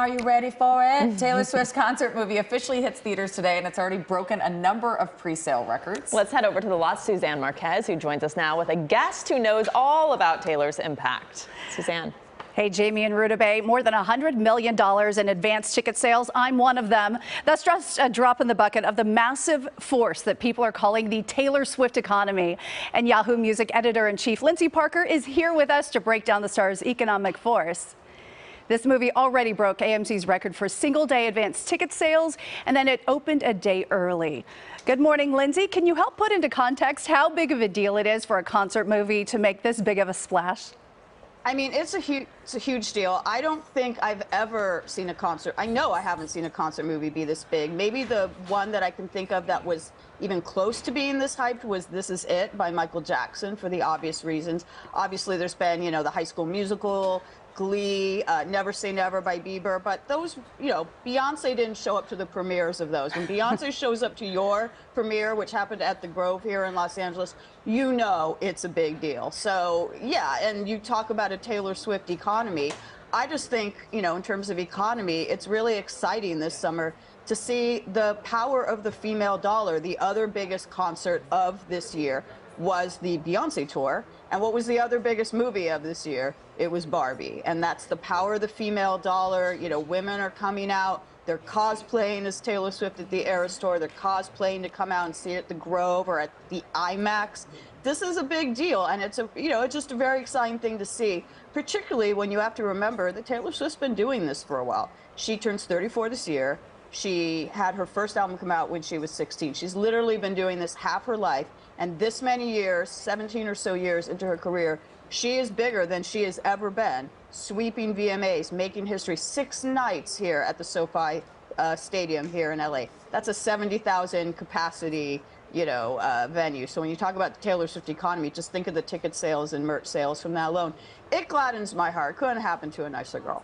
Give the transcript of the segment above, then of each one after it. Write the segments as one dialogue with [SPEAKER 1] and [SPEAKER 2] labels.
[SPEAKER 1] Are you ready for it? Taylor Swift's concert movie officially hits theaters today, and it's already broken a number of pre-sale records.
[SPEAKER 2] Let's head over to the lot's Suzanne Marquez, who joins us now with a guest who knows all about Taylor's impact. Suzanne.
[SPEAKER 3] Hey, Jamie and Rudabeh, more than $100 million in advance ticket sales. I'm one of them. That's just a drop in the bucket of the massive force that people are calling the Taylor Swift economy. And Yahoo Music editor-in-chief Lindsay Parker is here with us to break down the star's economic force. This movie already broke AMC's record for single-day advance ticket sales, and then it opened a day early. Good morning, Lindsay. Can you help put into context how big of a deal it is for a concert movie to make this big of a splash?
[SPEAKER 4] I mean, it's a huge deal. I don't think I've ever seen a concert. I know I haven't seen a concert movie be this big. Maybe the one that I can think of that was even close to being this hyped was This Is It by Michael Jackson, for the obvious reasons. Obviously, there's been, the High School Musical, Glee, Never Say Never by Bieber, but those, Beyonce didn't show up to the premieres of those. When Beyonce shows up to your premiere, which happened at the Grove here in Los Angeles, it's a big deal. So, yeah, and you talk about a Taylor Swift economy. I just think, in terms of economy, it's really exciting this summer to see the power of the female dollar. The other biggest concert of this year was the Beyonce tour. And what was the other biggest movie of this year? It was Barbie. And that's the power of the female dollar. Women are coming out. They're cosplaying as Taylor Swift at the Eras Tour. They're cosplaying to come out and see it at the Grove or at the IMAX. This is a big deal, and it's it's just a very exciting thing to see, particularly when you have to remember that Taylor Swift's been doing this for a while. She turns 34 this year. She had her first album come out when she was 16. She's literally been doing this half her life, and this many years, 17 or so years into her career, she is bigger than she has ever been, sweeping VMAs, making history 6 nights here at the SoFi Stadium here in LA. That's a 70,000 capacity, venue. So when you talk about the Taylor Swift economy, just think of the ticket sales and merch sales from that alone. It gladdens my heart. Couldn't happen to a nicer girl.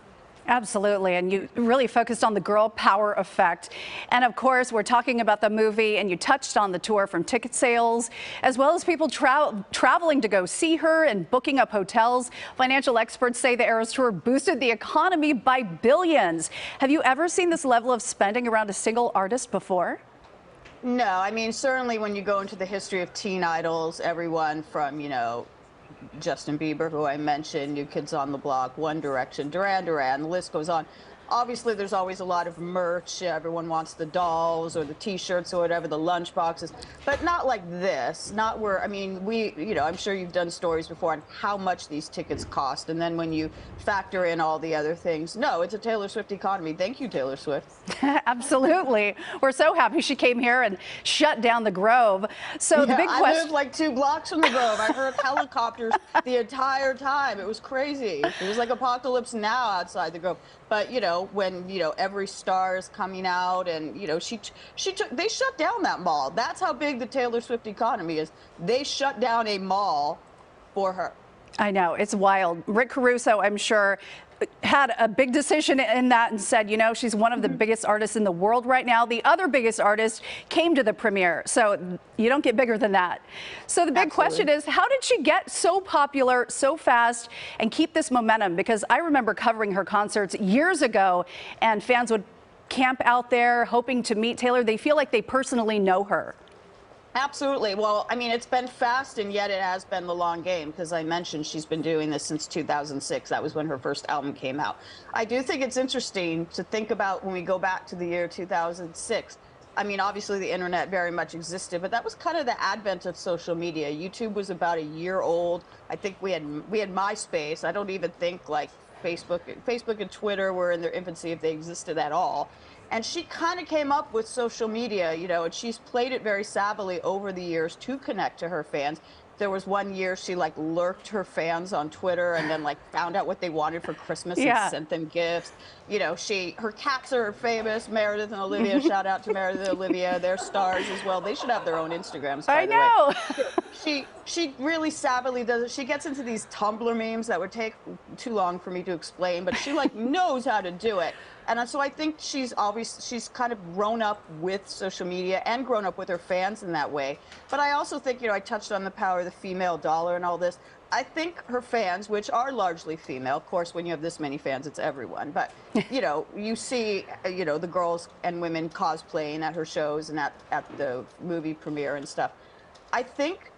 [SPEAKER 3] Absolutely, and you really focused on the girl power effect. And of course, we're talking about the movie, and you touched on the tour, from ticket sales, as well as people traveling to go see her and booking up hotels. Financial experts say the Eras Tour boosted the economy by billions. Have you ever seen this level of spending around a single artist before?
[SPEAKER 4] No, I mean, certainly when you go into the history of teen idols, everyone from, Justin Bieber, who I mentioned, New Kids on the Block, One Direction, Duran Duran, the list goes on. Obviously, there's always a lot of merch. Everyone wants the dolls or the T-shirts or whatever, the lunch boxes, but not like this. Not where, I mean, I'm sure you've done stories before on how much these tickets cost, and then when you factor in all the other things, no, it's a Taylor Swift economy. Thank you, Taylor Swift.
[SPEAKER 3] Absolutely. We're so happy she came here and shut down the Grove. So the big question.
[SPEAKER 4] I lived like 2 blocks from the Grove. I heard helicopters the entire time. It was crazy. It was like Apocalypse Now outside the Grove. But, when, every star is coming out and, they shut down that mall. That's how big the Taylor Swift economy is. They shut down a mall for her.
[SPEAKER 3] I know, it's wild. Rick Caruso, I'm sure, had a big decision in that and said, she's one of the biggest artists in the world right now. The other biggest artist came to the premiere, so you don't get bigger than that. So the big question is, how did she get so popular so fast and keep this momentum? Because I remember covering her concerts years ago, and fans would camp out there hoping to meet Taylor. They feel like they personally know her.
[SPEAKER 4] Absolutely. Well, I mean, it's been fast, and yet it has been the long game, because I mentioned she's been doing this since 2006. That was when her first album came out. I do think it's interesting to think about when we go back to the year 2006. I mean, obviously the internet very much existed, but that was kind of the advent of social media. YouTube was about a year old. I think we had MySpace. I don't even think like Facebook and Twitter were in their infancy, if they existed at all. And she kind of came up with social media, and she's played it very savvily over the years to connect to her fans. There was one year she lurked her fans on Twitter and then found out what they wanted for Christmas and sent them gifts. Her cats are famous. Meredith and Olivia, shout out to Meredith and Olivia. They're stars as well. They should have their own Instagrams, by the way.
[SPEAKER 3] I know.
[SPEAKER 4] She really savvily does it. She gets into these Tumblr memes that would take too long for me to explain, but she knows how to do it. And so I think she's kind of grown up with social media and grown up with her fans in that way. But I also think, I touched on the power of the female dollar and all this, I think her fans, which are largely female, of course, when you have this many fans, it's everyone. But, you see, the girls and women cosplaying at her shows and at the movie premiere and stuff. I think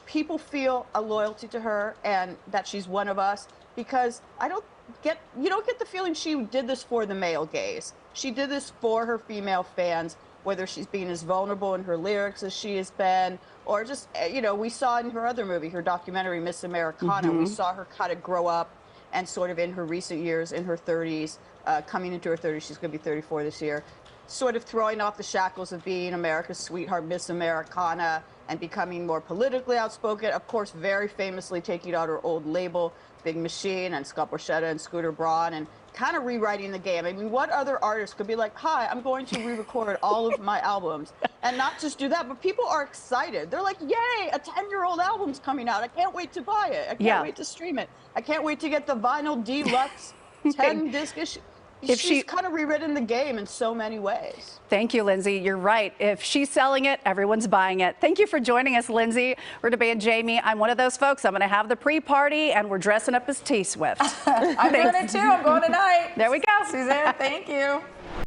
[SPEAKER 4] people feel a loyalty to her and that she's one of us because you don't get the feeling she did this for the male gaze. She did this for her female fans, whether she's being as vulnerable in her lyrics as she has been, or just, we saw in her other movie, her documentary, Miss Americana, we saw her kind of grow up and sort of in her recent years, in her 30s, coming into her 30s, she's going to be 34 this year, sort of throwing off the shackles of being America's sweetheart, Miss Americana, and becoming more politically outspoken. Of course, very famously taking out her old label, Big Machine, and Scott Borchetta and Scooter Braun, and kind of rewriting the game. I mean, what other artist could be like, hi, I'm going to re-record all of my albums, and not just do that, but people are excited. They're like, yay, a 10-year-old album's coming out. I can't wait to buy it. I can't wait to stream it. I can't wait to get the vinyl deluxe 10-disc issue. She's kind of rewritten the game in so many ways.
[SPEAKER 3] Thank you, Lindsay. You're right. If she's selling it, everyone's buying it. Thank you for joining us, Lindsay. We're debating Jamie. I'm one of those folks. I'm going to have the pre-party, and we're dressing up as T-Swift.
[SPEAKER 1] I'm doing it too. I'm going tonight.
[SPEAKER 3] There we go.
[SPEAKER 1] Suzanne, thank you.